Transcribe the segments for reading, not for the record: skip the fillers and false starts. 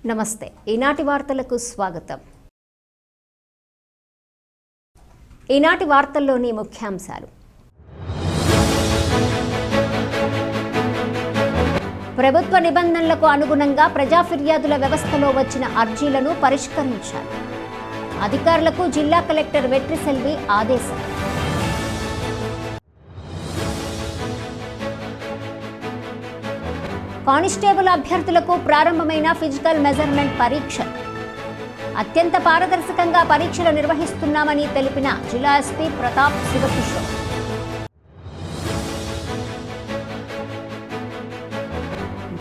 నమస్తే ఈనాటి వార్తలకు స్వాగతం. ఈనాటి వార్తల్లోని ముఖ్యాంశాలు. ప్రభుత్వ నిబంధనలకు అనుగుణంగా ప్రజా ఫిర్యాదుల వ్యవస్థలో వచ్చిన అర్జీలను పరిష్కరించాలి. అధికారులకు జిల్లా కలెక్టర్ వెట్రిసెల్వి ఆదేశం. కానిస్టేబుల్ అభ్యర్థులకు ప్రారంభమైన ఫిజికల్ మెజర్మెంట్ పరీక్ష. అత్యంత పారదర్శకంగా పరీక్షలు నిర్వహిస్తున్నామని తెలిపిన జిల్లా ఎస్పీ ప్రతాప్ శివకిషోర్.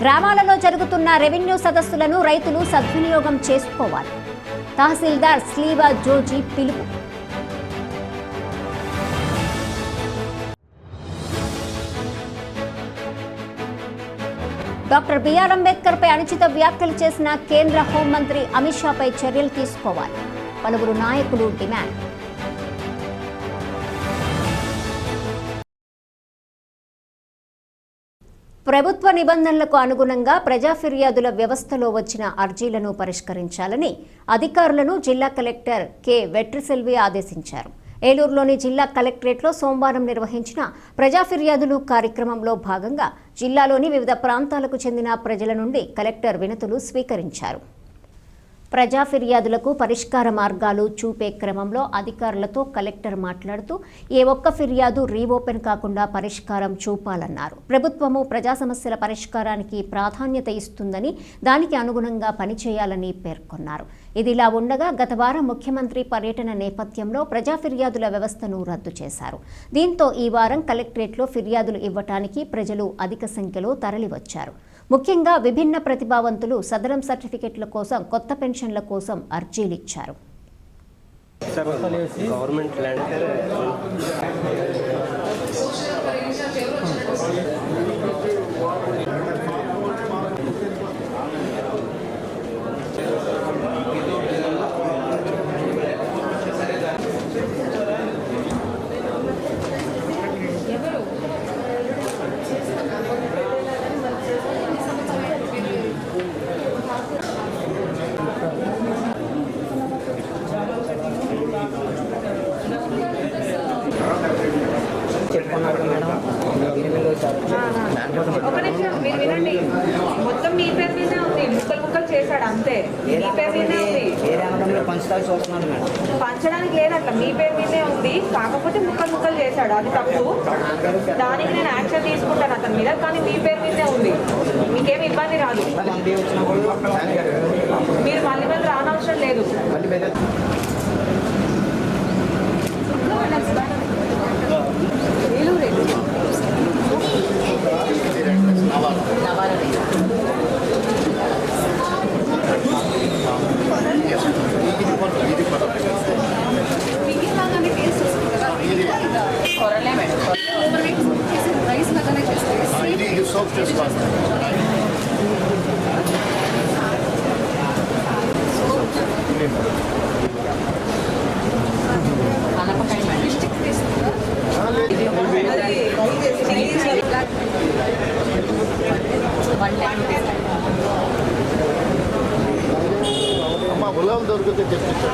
గ్రామాలలో జరుగుతున్న రెవెన్యూ సదస్సులను రైతులు సద్వినియోగం చేసుకోవాలి. తహసీల్దార్ స్లీవా జోజీ పిలుపు. డాక్టర్ బిఆర్ అంబేద్కర్ పై అనుచిత వ్యాఖ్యలు చేసిన కేంద్ర హోంమంత్రి అమిత్ షాపై చర్యలు తీసుకోవాలి. పలువురు నాయకులు డిమాండ్. ప్రభుత్వ నిబంధనలకు అనుగుణంగా ప్రజా ఫిర్యాదుల వ్యవస్థలో వచ్చిన అర్జీలను పరిష్కరించాలని అధికారులను జిల్లా కలెక్టర్ కె వెట్రిసెల్వి ఆదేశించారు. ఏలూరులోని జిల్లా కలెక్టరేట్లో సోమవారం నిర్వహించిన ప్రజా ఫిర్యాదులు కార్యక్రమంలో భాగంగా జిల్లాలోని వివిధ ప్రాంతాలకు చెందిన ప్రజల నుండి కలెక్టర్ వినతులు స్వీకరించారు. ప్రజా ఫిర్యాదులకు పరిష్కార మార్గాలు చూపే క్రమంలో అధికారులతో కలెక్టర్ మాట్లాడుతూ ఏ ఒక్క ఫిర్యాదు రీఓపెన్ కాకుండా పరిష్కారం చూపాలన్నారు. ప్రభుత్వము ప్రజా సమస్యల పరిష్కారానికి ప్రాధాన్యత ఇస్తుందని, దానికి అనుగుణంగా పనిచేయాలని పేర్కొన్నారు. ఇదిలా ఉండగా గత వారం ముఖ్యమంత్రి పర్యటన నేపథ్యంలో ప్రజా ఫిర్యాదుల వ్యవస్థను రద్దు చేశారు. దీంతో ఈ వారం కలెక్టరేట్లో ఫిర్యాదులు ఇవ్వటానికి ప్రజలు అధిక సంఖ్యలో తరలివచ్చారు. ముఖ్యంగా విభిన్న ప్రతిభావంతులు సదరం సర్టిఫికెట్ల కోసం, కొత్త పెన్షన్ల కోసం అర్జీలిచ్చారు. ఒక నిమిషం మీరు వినండి. మొత్తం మీ పేరు మీదే ఉంది. ముక్కలు చేశాడు అంతే. మీ పేరు మీదే ఉంది. పంచడానికి లేదట్లా, మీ పేరు మీదే ఉంది. కాకపోతే ముక్కలు చేశాడు, అది తప్పు. దానికి నేను యాక్షన్ తీసుకుంటాను అతని మీద, కానీ మీ పేరు మీదే ఉంది. మీకేమి ఇబ్బంది రాదు. మీరు మళ్ళీ రానవసరం లేదు. గులాబ్ దొరికితే తెప్పించారు.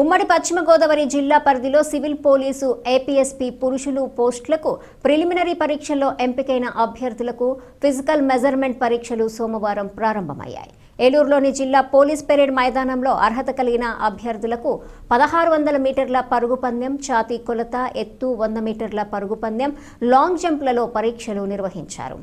ఉమ్మడి పశ్చిమ గోదావరి జిల్లా పరిధిలో సివిల్ పోలీసు ఏపీఎస్పీ పురుషులు పోస్టులకు ప్రిలిమినరీ పరీక్షల్లో ఎంపికైన అభ్యర్థులకు ఫిజికల్ మెజర్మెంట్ పరీక్షలు సోమవారం ప్రారంభమయ్యాయి. ఏలూరులోని జిల్లా పోలీస్ పెరేడ్ మైదానంలో అర్హత కలిగిన అభ్యర్థులకు 1600 మీటర్ల పరుగు పందెం, ఛాతీ కొలత, ఎత్తు 100 మీటర్ల పరుగు పందెం, లాంగ్ జంప్లలో పరీక్షలు నిర్వహించారు.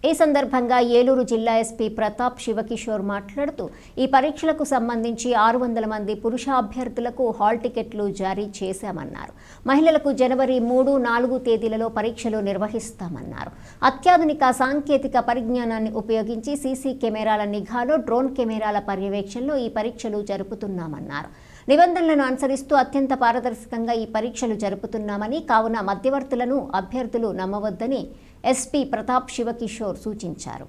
ఈ సందర్భంగా ఏలూరు జిల్లా ఎస్పీ ప్రతాప్ శివకిషోర్ మాట్లాడుతూ ఈ పరీక్షలకు సంబంధించి 600 మంది పురుష అభ్యర్థులకు హాల్ టికెట్లు జారీ చేశామన్నారు. మహిళలకు జనవరి 3, 4 తేదీలలో పరీక్షలు నిర్వహిస్తామన్నారు. అత్యాధునిక సాంకేతిక పరిజ్ఞానాన్ని ఉపయోగించి సీసీ కెమెరాల నిఘాలో, డ్రోన్ కెమెరాల పర్యవేక్షణలో ఈ పరీక్షలు జరుపుతున్నామన్నారు. నిబంధనలను అనుసరిస్తూ అత్యంత పారదర్శకంగా ఈ పరీక్షలు జరుపుతున్నామని, కావున మధ్యవర్తులను అభ్యర్థులు నమ్మవద్దని ఎస్పీ ప్రతాప్ శివకిషోర్ సూచించారు.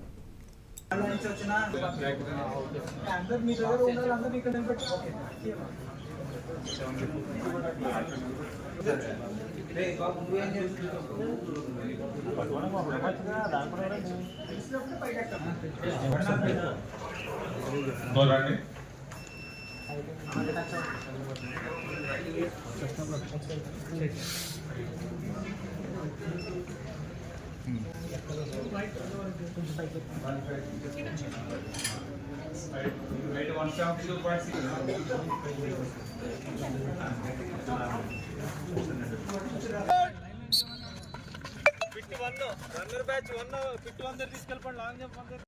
రన్నర్ బ్యాచ్ 1 పిట్ 1 తీసుకెళ్ళిపోండి long jump 1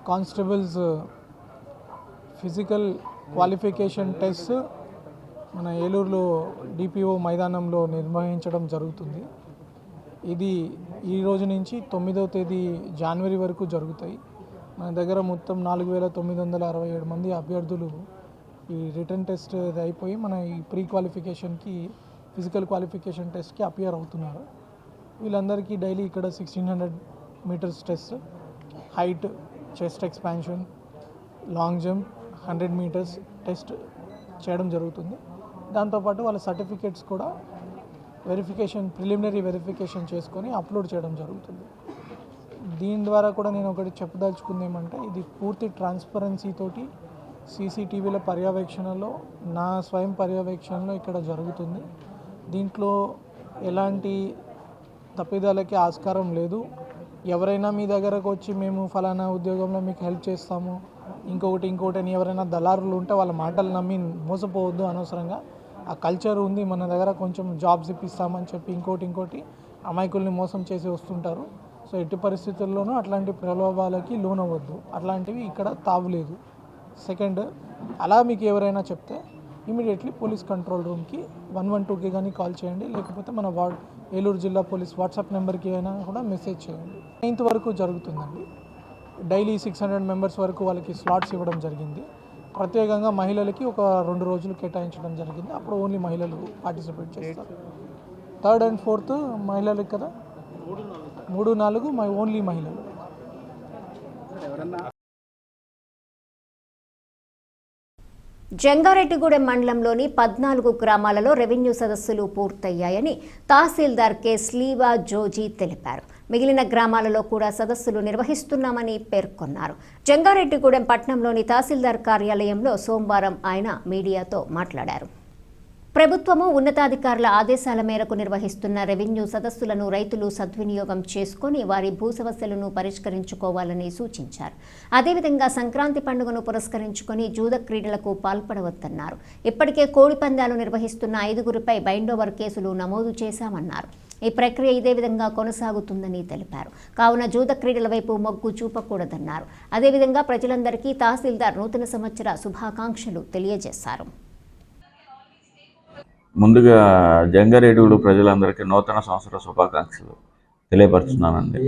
constables physical qualification test మన ఏలూరులో డిపిఓ మైదానంలో నిర్వహించడం జరుగుతుంది. ఇది ఈ రోజు నుంచి 9వ తేదీ జనవరి వరకు జరుగుతాయి. మన దగ్గర మొత్తం 4967 మంది అభ్యర్థులు ఈ రిటర్న్ టెస్ట్ అయిపోయి మన ఈ ప్రీ క్వాలిఫికేషన్కి ఫిజికల్ క్వాలిఫికేషన్ టెస్ట్కి అపియర్ అవుతున్నారు. వీళ్ళందరికీ డైలీ ఇక్కడ 1600 metres test, height, chest expansion, long jump, 100 metres test చేయడం జరుగుతుంది. దాంతోపాటు వాళ్ళ సర్టిఫికేట్స్ కూడా ప్రిలిమినరీ వెరిఫికేషన్ చేసుకొని అప్లోడ్ చేయడం జరుగుతుంది. దీని ద్వారా కూడా నేను ఒకటి చెప్పదలుచుకుంది ఏమంటే, ఇది పూర్తి ట్రాన్స్పరెన్సీ తోటి సీసీటీవీల పర్యవేక్షణలో, నా స్వయం పర్యవేక్షణలో ఇక్కడ జరుగుతుంది. దీంట్లో ఎలాంటి తప్పిదాలకి ఆస్కారం లేదు. ఎవరైనా మీ దగ్గరకు వచ్చి మేము ఫలానా ఉద్యోగంలో మీకు హెల్ప్ చేస్తాము, ఇంకొకటి అని ఎవరైనా దళారులు ఉంటే వాళ్ళ మాటలు నమ్మి మోసపోవద్దు. అనవసరంగా ఆ కల్చర్ ఉంది మన దగ్గర, కొంచెం జాబ్స్ ఇప్పిస్తామని చెప్పి ఇంకోటి అమాయకుల్ని మోసం చేసి వస్తుంటారు. సో ఎట్టి పరిస్థితుల్లోనూ అట్లాంటి ప్రలోభాలకి లోనవ్వద్దు. అట్లాంటివి ఇక్కడ తావులేదు. సెకండ్, అలా మీకు ఎవరైనా చెప్తే ఇమీడియట్లీ పోలీస్ కంట్రోల్ రూమ్కి 112కి కానీ కాల్ చేయండి, లేకపోతే మన ఏలూరు జిల్లా పోలీస్ వాట్సాప్ నెంబర్కి అయినా కూడా మెసేజ్ చేయండి. 9th వరకు జరుగుతుందండి. డైలీ 600 మెంబర్స్ వరకు వాళ్ళకి స్లాట్స్ ఇవ్వడం జరిగింది. ప్రత్యేకంగా మహిళలకి ఒక 2 రోజులు కేటాయించడం జరిగింది. అప్పుడు ఓన్లీ మహిళలు పార్టిసిపేట్ చేస్తారు. 3rd and 4th మహిళలకు కదా, 3, 4 ఓన్లీ మహిళలు. జంగారెడ్డిగూడెం మండలంలోని 14 గ్రామాలలో రెవెన్యూ సదస్సులు పూర్తయ్యాయని తహసీల్దార్ కె స్లీవా జోజీ తెలిపారు. మిగిలిన గ్రామాలలో కూడా సదస్సులు నిర్వహిస్తున్నామని పేర్కొన్నారు. జంగారెడ్డిగూడెం పట్టణంలోని తహసీల్దార్ కార్యాలయంలో సోమవారం ఆయన మీడియాతో మాట్లాడారు. ప్రభుత్వము ఉన్నతాధికారుల ఆదేశాల మేరకు నిర్వహిస్తున్న రెవెన్యూ సదస్సులను రైతులు సద్వినియోగం చేసుకుని వారి భూ సమస్యలను పరిష్కరించుకోవాలని సూచించారు. అదేవిధంగా సంక్రాంతి పండుగను పురస్కరించుకొని జూద క్రీడలకు పాల్పడవద్దన్నారు. ఇప్పటికే కోడి పందాలు నిర్వహిస్తున్న 5గురిపై బైండోవర్ కేసులు నమోదు చేశామన్నారు. ఈ ప్రక్రియ ఇదే విధంగా కొనసాగుతుందని తెలిపారు. కావున జూద క్రీడల వైపు మొగ్గు చూపకూడదన్నారు. అదేవిధంగా ప్రజలందరికీ తహసీల్దార్ నూతన సంవత్సర శుభాకాంక్షలు తెలియజేశారు. ముందుగా జంగారెడ్డిగూడెం ప్రజలందరికీ నూతన సంవత్సర శుభాకాంక్షలు తెలియపరుస్తున్నానండి.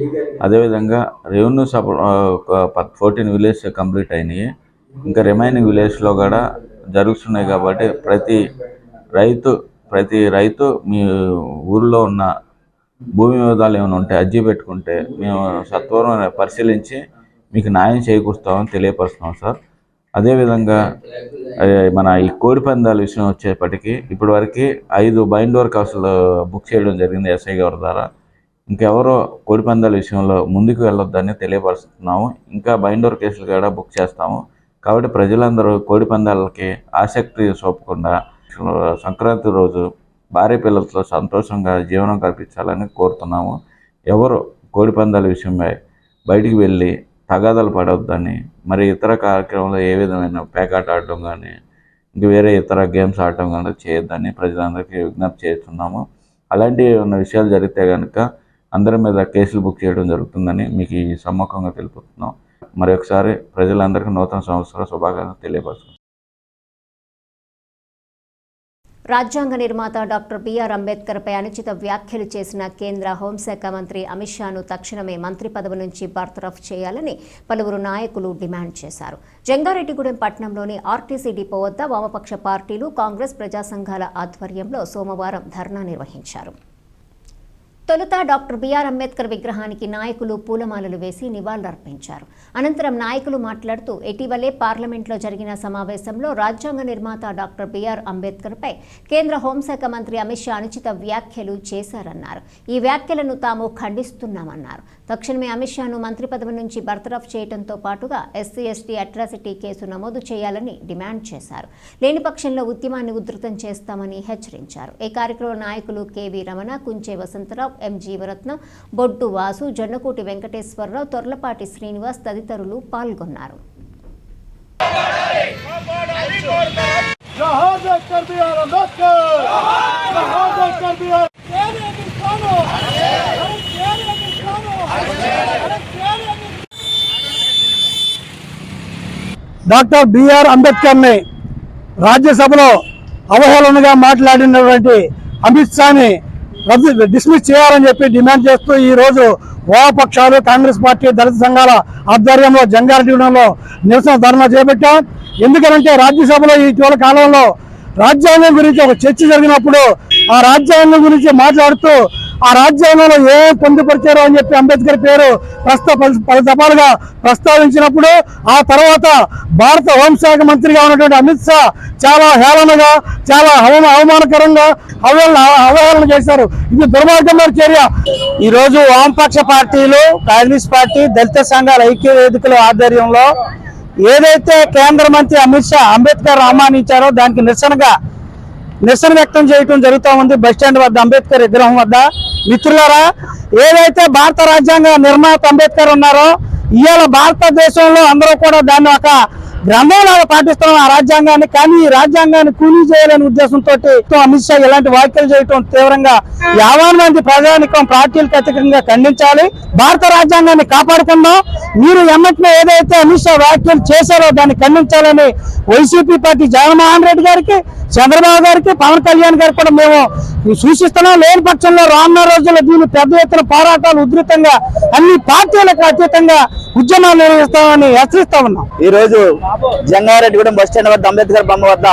అదేవిధంగా రెవెన్యూ 14 విలేజ్ కంప్లీట్ అయినాయి. ఇంకా రిమైనింగ్ విలేజ్లో కూడా జరుగుతున్నాయి. కాబట్టి ప్రతి రైతు మీ ఊరిలో ఉన్న భూమి వివాదాలు ఏమైనా ఉంటే అర్జీ పెట్టుకుంటే మేము సత్వరం పరిశీలించి మీకు న్యాయం చేకూరుస్తామని తెలియపరుస్తున్నాం సార్. అదేవిధంగా మన ఈ కోడి పందాల విషయం వచ్చేప్పటికీ ఇప్పటివరకు 5 బైండోవర్ కేసులు బుక్ చేయడం జరిగింది ఎస్ఐ గారి ద్వారా. ఇంకెవరో కోడి పందాల విషయంలో ముందుకు వెళ్ళొద్దని తెలియపరుస్తున్నాము. ఇంకా బైండోవర్ కేసులు కూడా బుక్ చేస్తాము. కాబట్టి ప్రజలందరూ కోడి పందాలకి ఆసక్తి చూపకుండా సంక్రాంతి రోజు భార్య పిల్లలతో సంతోషంగా జీవనం కల్పించాలని కోరుతున్నాము. ఎవరు కోడి పందాల విషయమై బయటికి వెళ్ళి తగాదాలు పడవద్దని, మరి ఇతర కార్యక్రమంలో ఏ విధమైన పేకాట ఆడటం కానీ ఇంక వేరే ఇతర గేమ్స్ ఆడటం కానీ చేయొద్దని ప్రజలందరికీ విజ్ఞప్తి చేస్తున్నాము. అలాంటి ఉన్న విషయాలు జరిగితే కనుక అందరి మీద కేసులు బుక్ చేయడం జరుగుతుందని మీకు ఈ సమ్మకంగా తెలుపుతున్నాం. మరి ఒకసారి ప్రజలందరికీ నూతన సంవత్సర శుభాకాంక్షలు తెలియపరుస్తున్నాం. రాజ్యాంగ నిర్మాత డాక్టర్ బిఆర్ అంబేద్కర్పై అనుచిత వ్యాఖ్యలు చేసిన కేంద్ర హోంశాఖ మంత్రి అమిత్ షాను తక్షణమే మంత్రి పదవి నుంచి బర్తరఫ్ చేయాలని పలువురు నాయకులు డిమాండ్ చేశారు. జంగారెడ్డిగూడెం పట్టణంలోని ఆర్టీసీ డిపో వద్ద వామపక్ష పార్టీలు, కాంగ్రెస్, ప్రజా సంఘాల ఆధ్వర్యంలో సోమవారం ధర్నా నిర్వహించారు. తొలుత డాక్టర్ బిఆర్ అంబేద్కర్ విగ్రహానికి నాయకులు పూలమాలలు వేసి నివాళులర్పించారు. అనంతరం నాయకులు మాట్లాడుతూ ఇటీవలే పార్లమెంట్లో జరిగిన సమావేశంలో రాజ్యాంగ నిర్మాత డాక్టర్ బిఆర్ అంబేద్కర్పై కేంద్ర హోంశాఖ మంత్రి అమిత్ షా అనుచిత వ్యాఖ్యలు చేశారన్నారు. ఈ వ్యాఖ్యలను తాము ఖండిస్తున్నామన్నారు. తక్షణమే అమిత్ షాను మంత్రి పదవి నుంచి బర్తరఫ్ చేయడంతో పాటుగా ఎస్సీ ఎస్టీ అట్రాసిటీ కేసు నమోదు చేయాలని డిమాండ్ చేశారు. లేని పక్షంలో ఉద్యమాన్ని ఉధృతం చేస్తామని హెచ్చరించారు. ఈ కార్యక్రమంలో నాయకులు కెవి రమణ, కుంచే వసంతరావు, ఎం జీవరత్నం, బొడ్డు వాసు, జొన్నకోటి వెంకటేశ్వరరావు, తొర్లపాటి శ్రీనివాస్ తదితరులు పాల్గొన్నారు. డాక్టర్ బిఆర్ అంబేద్కర్ని రాజ్యసభలో అవహేళనగా మాట్లాడినటువంటి అమిత్ షాని డిస్మిస్ చేయాలని చెప్పి డిమాండ్ చేస్తూ ఈరోజు వామపక్షాలు, కాంగ్రెస్ పార్టీ, దళిత సంఘాల ఆధ్వర్యంలో జంగారెడ్డిగూడెంలో నిరసన ధర్నా చేపట్టాం. ఎందుకంటే రాజ్యసభలో ఇటీవల కాలంలో రాజ్యాంగం గురించి ఒక చర్చ జరిగినప్పుడు ఆ రాజ్యాంగం గురించి మాట్లాడుతూ ఆ రాజ్యాంగంలో ఏం పొందుపరిచారో అని చెప్పి అంబేద్కర్ పేరు పలు దఫాలుగా ప్రస్తావించినప్పుడు ఆ తర్వాత భారత హోంశాఖ మంత్రిగా ఉన్నటువంటి అమిత్ షా చాలా హేళనగా, చాలా అవమానకరంగా అవహేళన చేశారు. ఇది దుర్మార్గమైన చర్య. ఈరోజు వామపక్ష పార్టీలు, కాంగ్రెస్ పార్టీ, దళిత సంఘాల ఐక్య వేదికల ఆధ్వర్యంలో ఏదైతే కేంద్ర మంత్రి అమిత్ షా అంబేద్కర్ ఆహ్వానించారో దానికి నిరసన వ్యక్తం చేయడం జరుగుతూ ఉంది. బస్టాండ్ వద్ద అంబేద్కర్ విగ్రహం వద్ద. మిత్రులారా, ఏదైతే భారత రాజ్యాంగ నిర్మాత అంబేద్కర్ ఉన్నారో ఇవాళ భారతదేశంలో అందరూ కూడా దాన్ని ఒక గ్రంథంలాగా పాటిస్తున్నాం ఆ రాజ్యాంగాన్ని. కానీ ఈ రాజ్యాంగాన్ని కూలీ చేయాలనే ఉద్దేశంతో అమిత్ షా ఇలాంటి వ్యాఖ్యలు చేయడం తీవ్రంగా 50 మంది ప్రజానికం పార్టీలకు అతీతంగా ఖండించాలి. భారత రాజ్యాంగాన్ని కాపాడుకుందాం. మీరు ఎమ్మటినే ఏదైతే అమిత్ షా వ్యాఖ్యలు చేశారో దాన్ని ఖండించాలని వైసీపీ పార్టీ జగన్మోహన్ రెడ్డి గారికి, చంద్రబాబు గారికి, పవన్ కళ్యాణ్ గారికి కూడా మేము సూచిస్తున్నాం. లేని పక్షంలో రానున్న రోజుల్లో దీన్ని పెద్ద ఎత్తున పోరాటాలు ఉధృతంగా అన్ని పార్టీలకు అతీతంగా ఉద్యమాలు నిర్వహిస్తామని హెచ్చరిస్తా ఉన్నాం. ఈ రోజు జంగారెడ్డిగూడెం బస్టాండ్ వద్ద అంబేద్కర్ బొమ్మ వద్ద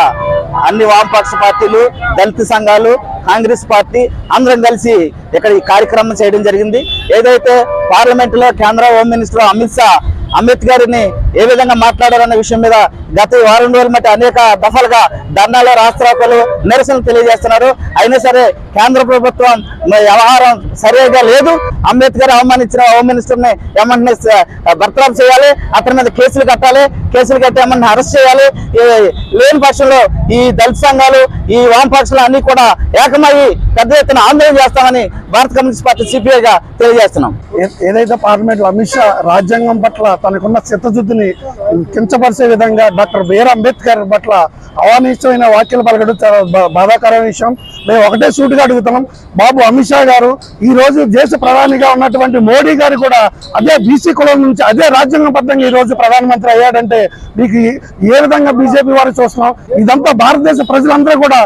అన్ని వామపక్ష పార్టీలు, దళిత సంఘాలు, కాంగ్రెస్ పార్టీ అందరం కలిసి ఇక్కడ ఈ కార్యక్రమం చేయడం జరిగింది. ఏదైతే పార్లమెంట్ లో కేంద్ర హోమ్ మినిస్టర్ అమిత్ షా అంబేద్కర్ని ఏ విధంగా మాట్లాడారన్న విషయం మీద గత వారం రోజుల మధ్య అనేక దఫలుగా ధర్నాలు, రాస్తారోకోలు, నిరసనలు తెలియజేస్తున్నారు. అయినా సరే కేంద్ర ప్రభుత్వం వ్యవహారం సరిగా లేదు. అంబేద్కర్ అవమానించిన హోమ్ మినిస్టర్ ని ఏమంటే బర్తరఫ్ చేయాలి, అతని మీద కేసులు కట్టాలి, కేసులు కట్టి ఏమన్నా అరెస్ట్ చేయాలి. లేని పక్షంలో ఈ దళిత సంఘాలు, ఈ వామపక్షాలు అన్ని కూడా ఏకమయ్యి పెద్ద ఎత్తున ఆందోళన చేస్తామని భారత కమ్యూనిస్ట్ పార్టీ సిపిఐగా తెలియజేస్తున్నాం. ఏదైతే పార్లమెంట్ లో అమిత్ షా రాజ్యాంగం పట్ల తనకున్న చిత్తశుద్ధిని కించపరిచే విధంగా డాక్టర్ బిఆర్ అంబేద్కర్ పట్ల అవానిష్టమైన వ్యాఖ్యలు పలకడం చాలా బాధాకరమైన విషయం. మేము ఒకటే సూటిగా అడుగుతున్నాం, బాబు అమిత్ షా గారు ఈ రోజు దేశ ప్రధానిగా ఉన్నటువంటి మోడీ గారు కూడా అదే బీసీ కులం నుంచి అదే రాజ్యాంగబద్ధంగా ఈ రోజు ప్రధానమంత్రి అయ్యాడంటే మీకు ఏ విధంగా బీజేపీ వారు చూస్తున్నాం. ఇదంతా భారతదేశ ప్రజలందరూ కూడా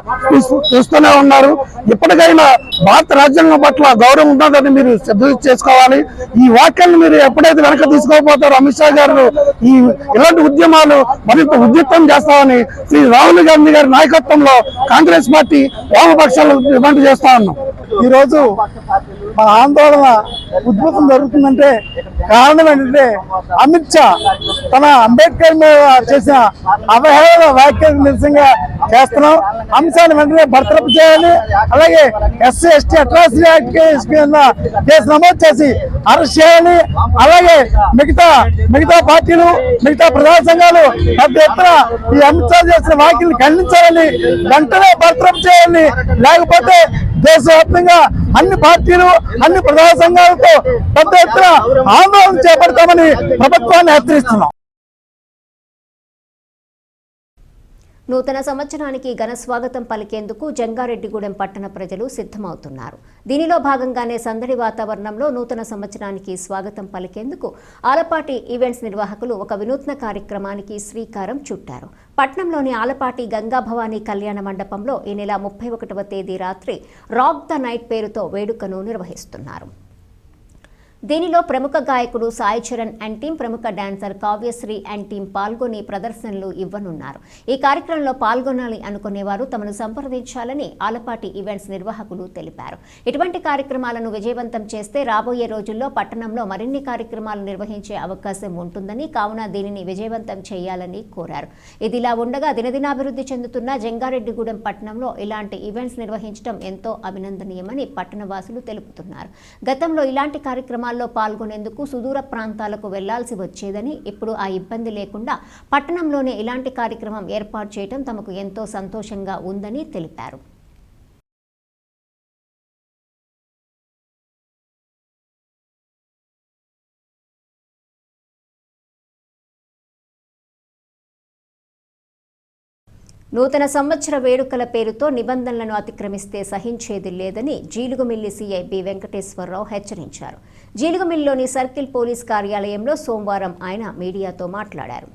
చూస్తూనే ఉన్నారు. ఇప్పటికైనా భారత రాజ్యాంగం పట్ల గౌరవం ఉన్నదని మీరు శ్రద్ధ చేసుకోవాలి. ఈ వ్యాఖ్యలను మీరు ఎప్పుడైతే వెనక తీసుకోకపోతారో అమిత్ షా గారు ఇలాంటి ఉద్యమాలు మరింత ఉద్రిక్తం చేస్తామని శ్రీ రాహుల్ గాంధీ గారి నాయకత్వంలో కాంగ్రెస్ పార్టీ వామపక్షాలు డిమాండ్ చేస్తా ఉన్నాం. ఈ రోజు మన ఆందోళన ఉద్భవం జరుగుతుందంటే కారణం ఏంటంటే అమిత్ షా తన అంబేద్కర్ మీద చేసిన అవహేళన వ్యాఖ్యలు నిరసనగా చేస్తున్నాం. అంశాన్ని వెంటనే బర్తరఫ్ చేయాలి. అలాగే SC ST atrocity act case నమోదు చేసి అరెస్ట్ చేయాలి. అలాగే మిగతా పార్టీలు, మిగతా ప్రజా సంఘాలు పెద్ద ఎత్తున ఈ అమిత్ షా చేసిన వ్యాఖ్యలు ఖండించాలని, వెంటనే బర్తరఫ్ చేయాలని. లేకపోతే దేశవ్యాప్తంగా అన్ని పార్టీలు, అన్ని ప్రజా సంఘాలతో పెద్ద ఎత్తున ఆందోళన చేపడతామని ప్రభుత్వాన్ని హెచ్చరిస్తున్నాం. నూతన సంవత్సరానికి ఘన స్వాగతం పలికేందుకు జంగారెడ్డిగూడెం పట్టణ ప్రజలు సిద్ధమవుతున్నారు. దీనిలో భాగంగానే సందడి వాతావరణంలో నూతన సంవత్సరానికి స్వాగతం పలికేందుకు ఆలపాటి ఈవెంట్స్ నిర్వాహకులు ఒక వినూత్న కార్యక్రమానికి శ్రీకారం చుట్టారు. పట్నంలోని ఆలపాటి గంగాభవాని కళ్యాణ మండపంలో ఈ నెల 31వ తేదీ రాత్రి రాక్ ద నైట్ పేరుతో వేడుకను నిర్వహిస్తున్నారు. దీనిలో ప్రముఖ గాయకుడు సాయి చరణ్ అండ్ టీం, ప్రముఖ డాన్సర్ కావ్యశ్రీ అండ్ టీం పాల్గొని ప్రదర్శనలు ఇవ్వనున్నారు. ఈ కార్యక్రమంలో పాల్గొనాలి అనుకునేవారు తమను సంప్రదించాలని ఆలపాటి ఈవెంట్స్ నిర్వాహకులు తెలిపారు. ఇటువంటి కార్యక్రమాలను విజయవంతం చేస్తే రాబోయే రోజుల్లో పట్టణంలో మరిన్ని కార్యక్రమాలు నిర్వహించే అవకాశం ఉంటుందని, కావున దీనిని విజయవంతం చేయాలని కోరారు. ఇదిలా ఉండగా దినదినాభివృద్ధి చెందుతున్న జంగారెడ్డిగూడెం పట్టణంలో ఇలాంటి ఈవెంట్స్ నిర్వహించడం ఎంతో అభినందనీయమని పట్టణవాసులు తెలుపుతున్నారు. గతంలో ఇలాంటి కార్యక్రమాలు పాల్గొనేందుకు సుదూర ప్రాంతాలకు వెళ్లాల్సి వచ్చేదని, ఇప్పుడు ఆ ఇబ్బంది లేకుండా పట్టణంలోనే ఇలాంటి కార్యక్రమం ఏర్పాటు చేయడం తమకు ఎంతో సంతోషంగా ఉందని తెలిపారు. నూతన సంవత్సర వేడుకల పేరుతో నిబంధనలను అతిక్రమిస్తే సహించేది లేదని జీలుగుమిల్లి సీఐ బి వెంకటేశ్వరరావు హెచ్చరించారు. జీలుగుమిల్లిలోని సర్కిల్ పోలీస్ కార్యాలయంలో సోమవారం ఆయన మీడియాతో మాట్లాడారు.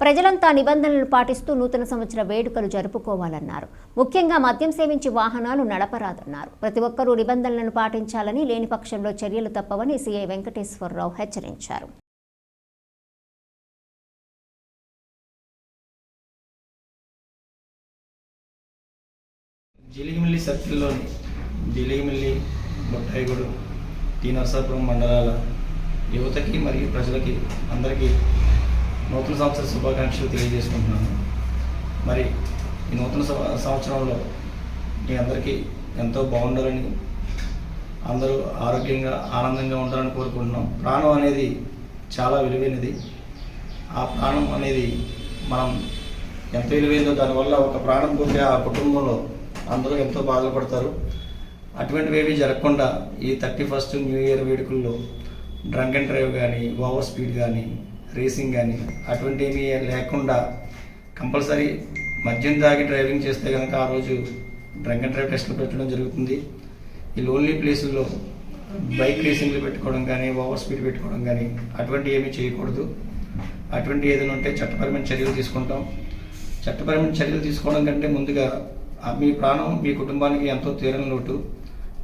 ప్రజలంతా నిబంధనలను పాటిస్తూ నూతన సంవత్సర వేడుకలు జరుపుకోవాలన్నారు. ముఖ్యంగా మద్యం సేవించి వాహనాలు నడపరాదన్నారు. ప్రతి ఒక్కరూ నిబంధనలను పాటించాలని, లేని పక్షంలో చర్యలు తప్పవని సీఐ వెంకటేశ్వరరావు హెచ్చరించారు. జీలిగిమిల్లి సర్కిల్లోని జీలిగిమిల్లి, బొట్టాయిగూడు, టీ నరసాపురం మండలాల యువతకి మరియు ప్రజలకి అందరికీ నూతన సంవత్సర శుభాకాంక్షలు తెలియజేసుకుంటున్నాను. మరి ఈ నూతన సంవత్సరంలో మీ అందరికీ ఎంతో బాగుండాలని, అందరూ ఆరోగ్యంగా ఆనందంగా ఉండాలని కోరుకుంటున్నాం. ప్రాణం అనేది చాలా విలువైనది. ఆ ప్రాణం అనేది మనం ఎంత విలువైందో, దానివల్ల ఒక ప్రాణం పోతే ఆ కుటుంబంలో అందరూ ఎంతో బాధపడతారు. అటువంటివి ఏవి జరగకుండా ఈ 31st న్యూ ఇయర్ వేడుకల్లో డ్రంక్ అండ్ డ్రైవ్ కానీ, ఓవర్ స్పీడ్ కానీ, రేసింగ్ కానీ అటువంటి ఏమీ లేకుండా కంపల్సరీ మద్యం తాగి డ్రైవింగ్ చేస్తే కనుక ఆ రోజు డ్రంక్ అండ్ డ్రైవ్ టెస్టులు పెట్టడం జరుగుతుంది. ఈ లోన్లీ ప్లేసుల్లో బైక్ రేసింగ్లు పెట్టుకోవడం కానీ, ఓవర్ స్పీడ్ పెట్టుకోవడం కానీ అటువంటి ఏమీ చేయకూడదు. అటువంటి ఏదైనా ఉంటే చట్టపరమైన చర్యలు తీసుకుంటాం. చట్టపరమైన చర్యలు తీసుకోవడం కంటే ముందుగా మీ ప్రాణం మీ కుటుంబానికి ఎంతో తీరని లోటు.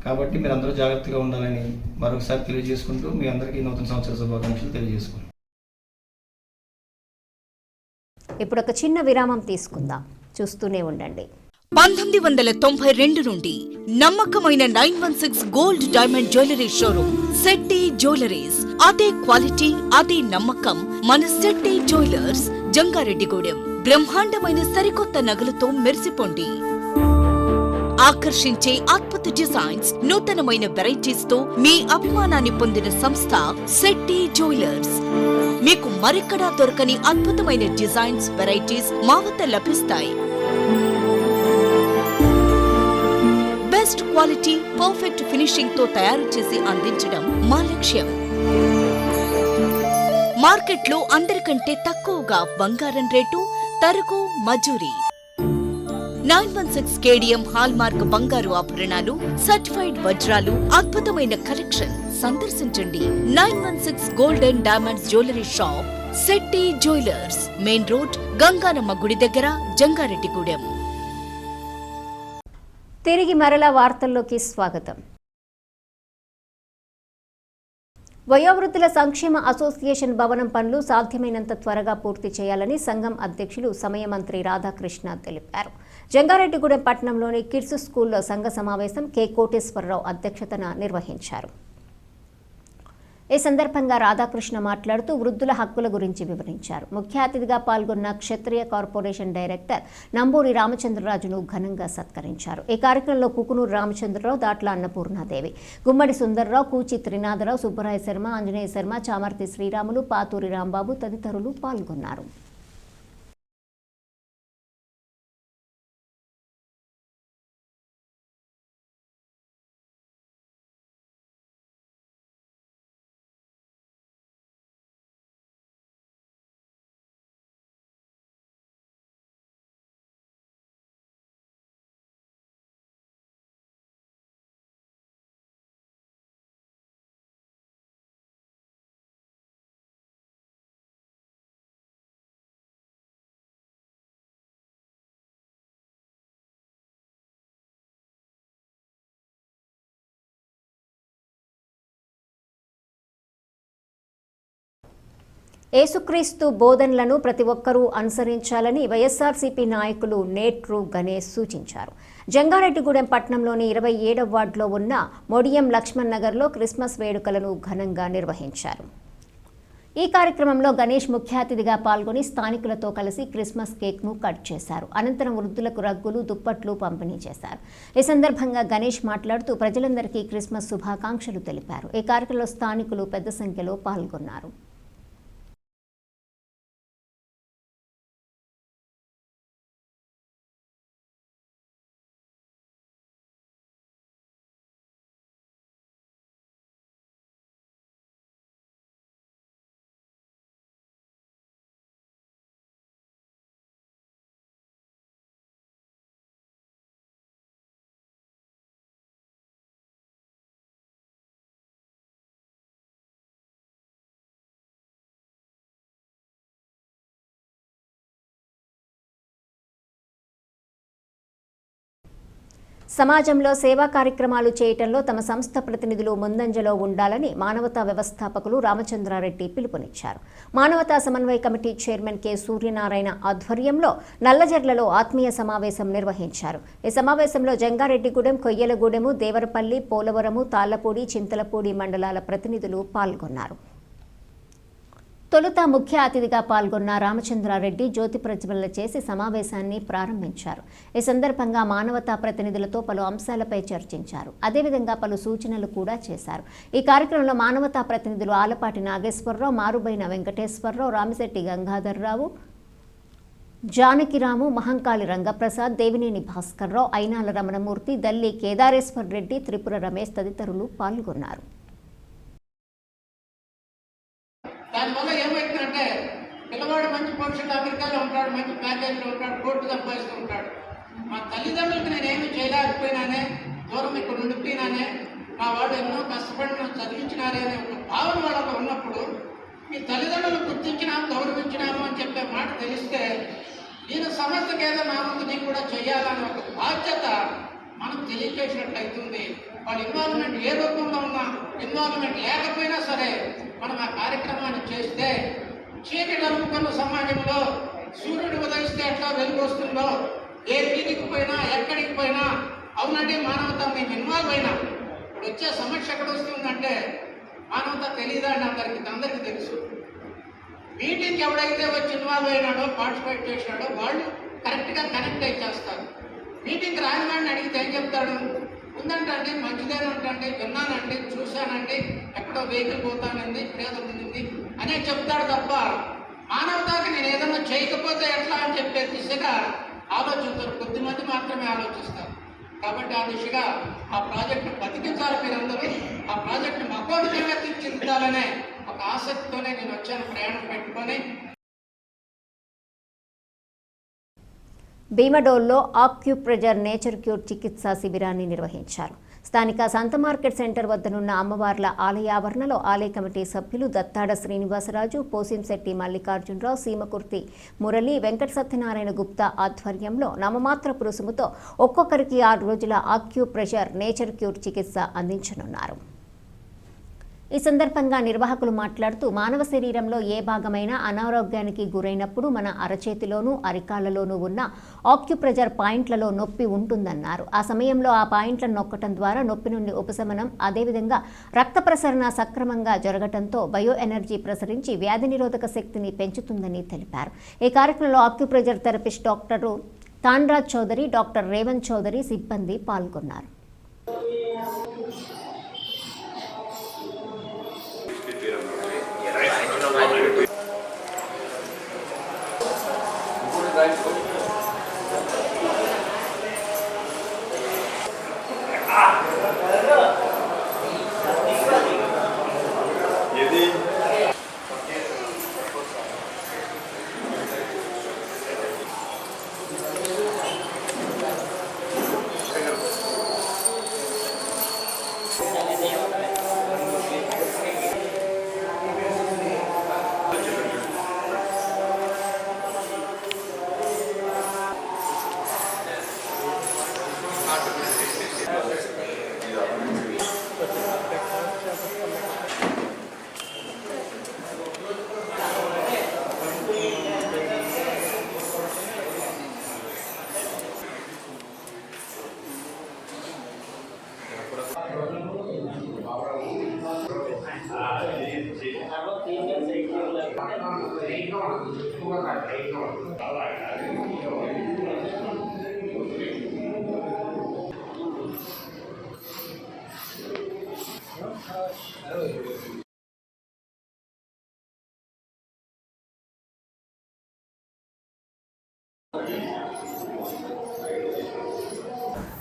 కాబట్టి మీరు అందరూ జాగ్రత్తగా ఉండాలని మరొకసారి తెలియజేసుకుంటూ మీ అందరికీ నూతన సంవత్సర శుభాకాంక్షలు తెలియజేసుకుంటాం. ఇప్పుడు ఒక చిన్న విరామం తీసుకుందాం. చూస్తూనే ఉండండి. 1992 నుండి నమ్మకమైన 916 gold diamond jewellery showroom Shetty jewelleries. అదే క్వాలిటీ, అదే నమ్మకం మన శెట్టి జ్యువెలర్స్, జంగారెడ్డిగూడెం. బ్రహ్మాండమైన సరికొత్త నగలతో మెరిసిపోండి. ఆకర్షించే అద్భుత డిజైన్స్, నూతనమైన వెరైటీస్ తో మీ అభిమానాన్ని పొందిన సంస్థ శెట్టి జ్యువెలర్స్. మీకు మరెక్కడా దొరకని అద్భుతమైన డిజైన్స్, వెరైటీస్ మా వద్ద లభిస్తాయి. బెస్ట్ క్వాలిటీ, పర్ఫెక్ట్ ఫినిషింగ్ తో తయారు చేసి అందించడం మా లక్ష్యం. మార్కెట్లో అందరికంటే తక్కువగా బంగారం రేటు, తరుగు, మజూరీ. 916 కేడిఎం హాల్మార్క్ బంగారు ఆభరణాలు, సర్టిఫైడ్ వజ్రాలు, అద్భుతమైన కలెక్షన్. సందర్శించండి 916 golden diamonds jewellery shop, Shetty jewellers, main road, Ganganamma గుడి దగ్గర, జంగారెడ్డిగూడెం. తిరిగి మరలా వార్తల్లోకి స్వాగతం. వయోవృద్ధుల సంక్షేమ అసోసియేషన్ భవనం పనులు సాధ్యమైనంత త్వరగా పూర్తి చేయాలని సంఘం అధ్యక్షులు సమయ మంత్రి రాధాకృష్ణ తెలిపారు. జంగారెడ్డిగూడెం పట్టణంలోని కిడ్స్ స్కూల్లో సంఘ సమావేశం కె కోటేశ్వరరావు అధ్యక్షతన నిర్వహించారు. ఈ సందర్భంగా రాధాకృష్ణ మాట్లాడుతూ వృద్ధుల హక్కుల గురించి వివరించారు. ముఖ్య అతిథిగా పాల్గొన్న క్షత్రియ కార్పొరేషన్ డైరెక్టర్ నంబూరి రామచంద్రరాజును ఘనంగా సత్కరించారు. ఈ కార్యక్రమంలో కుకునూరు రామచంద్రరావు, దాట్ల అన్నపూర్ణాదేవి, గుమ్మడి సుందర్రావు, కూచి త్రినాథరావు, సుబ్బరాయ శర్మ, ఆంజనేయ శర్మ, చామర్తి శ్రీరాములు, పాతూరి రాంబాబు తదితరులు పాల్గొన్నారు. యేసుక్రీస్తు బోధనలను ప్రతి ఒక్కరూ అనుసరించాలని వైఎస్ఆర్సీపీ నాయకులు నేట్రు గణేష్ సూచించారు. జంగారెడ్డిగూడెం పట్టణంలోని 27వ వార్డులో ఉన్న మొడియం లక్ష్మణ్ నగర్లో క్రిస్మస్ వేడుకలను ఘనంగా నిర్వహించారు. ఈ కార్యక్రమంలో గణేష్ ముఖ్య అతిథిగా పాల్గొని స్థానికులతో కలిసి క్రిస్మస్ కేక్ను కట్ చేశారు. అనంతరం వృద్ధులకు రగ్గులు, దుప్పట్లు పంపిణీ చేశారు. ఈ సందర్భంగా గణేష్ మాట్లాడుతూ ప్రజలందరికీ క్రిస్మస్ శుభాకాంక్షలు తెలిపారు. ఈ కార్యక్రమంలో స్థానికులు పెద్ద సంఖ్యలో పాల్గొన్నారు. సమాజంలో సేవా కార్యక్రమాలు చేయటంలో తమ సంస్థ ప్రతినిధులు ముందంజలో ఉండాలని మానవతా వ్యవస్థాపకులు రామచంద్రారెడ్డి పిలుపునిచ్చారు. మానవతా సమన్వయ కమిటీ చైర్మన్ కె సూర్యనారాయణ ఆధ్వర్యంలో నల్లజర్లలో ఆత్మీయ సమావేశం నిర్వహించారు. ఈ సమావేశంలో జంగారెడ్డిగూడెం, కొయ్యలగూడెము, దేవరపల్లి, పోలవరము, తాళ్లపూడి, చింతలపూడి మండలాల ప్రతినిధులు పాల్గొన్నారు. తొలుత ముఖ్య అతిథిగా పాల్గొన్న రామచంద్రారెడ్డి జ్యోతి ప్రజ్వలన చేసి సమావేశాన్ని ప్రారంభించారు. ఈ సందర్భంగా మానవతా ప్రతినిధులతో పలు అంశాలపై చర్చించారు. అదేవిధంగా పలు సూచనలు కూడా చేశారు. ఈ కార్యక్రమంలో మానవతా ప్రతినిధులు ఆలపాటి నాగేశ్వరరావు, మారుబైన వెంకటేశ్వరరావు, రామిశెట్టి గంగాధర్రావు, జానకిరాము, మహంకాళి రంగప్రసాద్, దేవినేని భాస్కర్రావు, అయినాల రమణమూర్తి, దల్లి కేదారేశ్వర్ రెడ్డి, త్రిపుర రమేష్ తదితరులు పాల్గొన్నారు. దానివల్ల ఏమైతుందంటే పిల్లవాడు మంచి పొజిషన్లో అమెరికాలో ఉంటాడు, మంచి ప్యాకేజీలో ఉంటాడు, కోర్టు సంపాదిస్తూ ఉంటాడు. మా తల్లిదండ్రులకు నేనేమి చేయలేకపోయినానే, దూరం ఇక్కడ ఉండిపోయినానే, మా వాడు ఎన్నో కష్టపడి చదివించినారే అనే ఒక భావన వాళ్ళలో ఉన్నప్పుడు మీ తల్లిదండ్రులు గుర్తించినాము, గౌరవించినాము అని చెప్పే మాట తెలిస్తే నేను సమస్యకి ఏదో నా ముందు నేను కూడా చేయాలనే ఒక బాధ్యత మనం తెలియజేసినట్టు అవుతుంది. వాళ్ళ ఇన్వాల్వ్మెంట్ ఏ రూపంలో ఉన్నా, ఇన్వాల్వ్మెంట్ లేకపోయినా సరే మనం ఆ కార్యక్రమాన్ని చేస్తే చీకటి అలుపుకున్న సమాజంలో సూర్యుడు ఉదయిస్తే ఎట్లా వెలుగు వస్తుందో, ఏ వీధికి పోయినా ఎక్కడికి పోయినా అవునండి మానవత మేము ఇన్వాల్వ్ అయినా. ఇప్పుడు వచ్చే సమస్య ఎక్కడ వస్తుందంటే మానవత తెలియదా అని అందరికీ తెలుసు. మీటింగ్కి ఎవడైతే వచ్చి ఇన్వాల్వ్ అయినాడో, పార్టిసిపేట్ చేసినాడో వాళ్ళు కరెక్ట్గా కనెక్ట్ అయి చేస్తారు. మీటింగ్కి రాని వాడిని అడిగితే ఏం చెప్తాడు? ఉందంటే మంచిదేనంటే, విన్నానండి, చూశానండి, ఎక్కడో వెహికల్ పోతానండి, ఇప్పుడేదో ఉంది అనే చెప్తాడు తప్ప మానవతాకి నేను ఏదైనా చేయకపోతే ఎట్లా అని చెప్పే దిశగా ఆలోచించారు. కొద్దిమంది మాత్రమే ఆలోచిస్తారు. కాబట్టి ఆ దిశగా ఆ ప్రాజెక్టు బతికించాలి. మీరందరూ ఆ ప్రాజెక్టు మకోడికంగా తీర్చిదిద్దాలనే ఒక ఆసక్తితోనే నేను వచ్చాను, ప్రయాణం పెట్టుకొని. భీమడోల్లో ఆక్యుప్రెజర్ నేచర్ క్యూర్ చికిత్సా శిబిరాన్ని నిర్వహించారు. స్థానిక సంత మార్కెట్ సెంటర్ వద్దనున్న అమ్మవార్ల ఆలయావరణలో ఆలయ కమిటీ సభ్యులు దత్తాడ శ్రీనివాసరాజు, పోసింశెట్టి మల్లికార్జునరావు, సీమకుర్తి మురళి, వెంకట సత్యనారాయణ గుప్తా ఆధ్వర్యంలో నామమాత్రపు రుసుముతో ఒక్కొక్కరికి 6 రోజుల ఆక్యుప్రెషర్ నేచర్ క్యూర్ చికిత్స అందించనున్నారు. ఈ సందర్భంగా నిర్వాహకులు మాట్లాడుతూ మానవ శరీరంలో ఏ భాగమైనా అనారోగ్యానికి గురైనప్పుడు మన అరచేతిలోనూ అరికాళ్లలోనూ ఉన్న ఆక్యుప్రెజర్ పాయింట్లలో నొప్పి ఉంటుందన్నారు. ఆ సమయంలో ఆ పాయింట్లను నొక్కటం ద్వారా నొప్పి నుండి ఉపశమనం, అదేవిధంగా రక్త ప్రసరణ సక్రమంగా జరగటంతో బయో ఎనర్జీ ప్రసరించి వ్యాధి నిరోధక శక్తిని పెంచుతుందని తెలిపారు. ఈ కార్యక్రమంలో acupressure therapist doctor Thanraj Chowdary, doctor Revanth Chowdary సిబ్బంది పాల్గొన్నారు.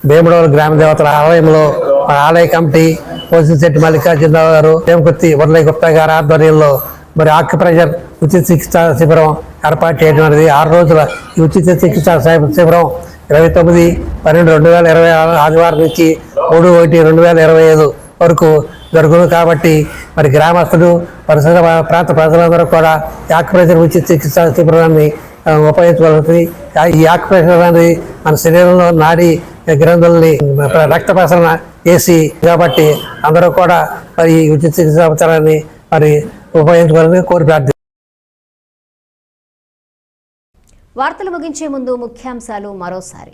భీమడోలు గ్రామ దేవతల ఆలయంలో ఆలయ కమిటీ పోసిశెట్టి మల్లికార్జునరావు గారు, వేమకుర్తి మురళీ గుప్తా గారి ఆధ్వర్యంలో మరి ఆక్యుప్రెషర్ ఉచిత చికిత్సా శిబిరం ఏర్పాటు చేయడం అనేది 6 రోజుల ఈ ఉచిత చికిత్సా శిబిరం 29/12/2020 ఆదివారం నుంచి 3/1/2025 వరకు జరుగును. కాబట్టి మరి గ్రామస్తులు పరిసర ప్రాంత ప్రజలందరూ కూడా ఆక్యుప్రెషర్ ఉచిత చికిత్సా శిబిరాన్ని ఉపయోగించుకోవాల్సింది. ఈ ఆక్యుప్రెషర్ అనేది మన శరీరంలో నాడీ గ్రంథుల్ని రక్త ప్రసరణ చేసి కాబట్టి అందరూ కూడా మరి ఈ ఉచిత చికిత్సా ఉపచారాన్ని మరి ఉపయోగించుకోవాలని కోరి ప్రార్థి. వార్తలు ముగించే ముందు ముఖ్యాంశాలు మరోసారి.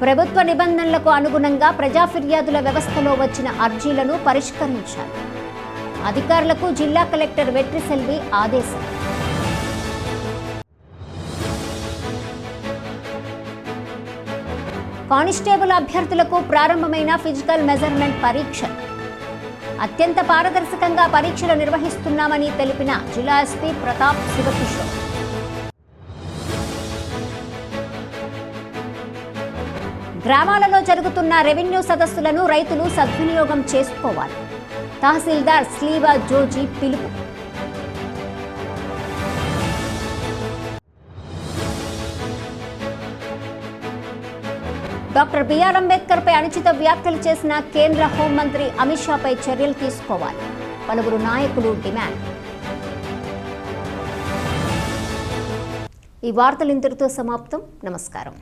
ప్రభుత్వ నిబంధనలకు అనుగుణంగా ప్రజా ఫిర్యాదుల వ్యవస్థలో వచ్చిన అర్జీలను పరిష్కరించాలి. అధికారులకు జిల్లా కలెక్టర్ వెట్రిసెల్వి ఆదేశం. కానిస్టేబుల్ అభ్యర్థులకు ప్రారంభమైన ఫిజికల్ మెజర్మెంట్ పరీక్ష. అత్యంత పారదర్శకంగా పరీక్షలు నిర్వహిస్తున్నామని తెలిపిన జిల్లా ఎస్పీ ప్రతాప్ శివకిషోర్. గ్రామాలలో జరుగుతున్న రెవెన్యూ సదస్సులను రైతులు సద్వినియోగం చేసుకోవాలి. తహసీల్దార్ స్లీవా జోజీ పిలుపు. డాక్టర్ బిఆర్ అంబేద్కర్ పై అనుచిత వ్యాఖ్యలు చేసిన కేంద్ర హోంమంత్రి అమిత్ షాపై చర్యలు తీసుకోవాలి. పలువురు నాయకులు డిమాండ్. ఈ వార్తలు ఇంతటితో సమాప్తం. నమస్కారం.